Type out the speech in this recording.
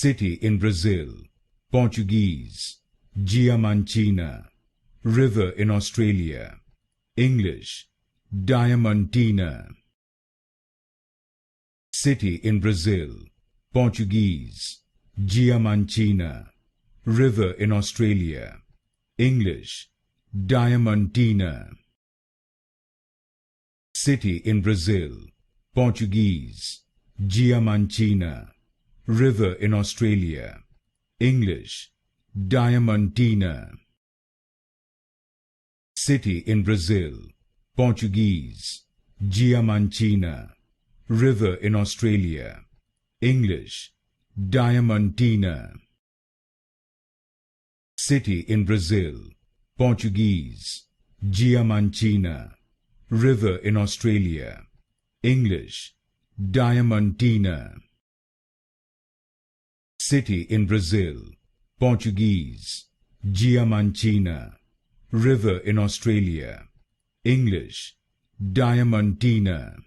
City in Brazil, Portuguese, Diamantina. River in Australia, English, Diamantina. City in Brazil, Portuguese, Diamantina. River in Australia, English, Diamantina. City in Brazil, Portuguese, Diamantina. River in Australia, English, Diamantina. City in Brazil, Portuguese, Diamantina. River in Australia, English, Diamantina. City in Brazil, Portuguese, Diamantina. River in Australia, English, Diamantina. City in Brazil, Portuguese, Diamantina. River in Australia, English, Diamantina.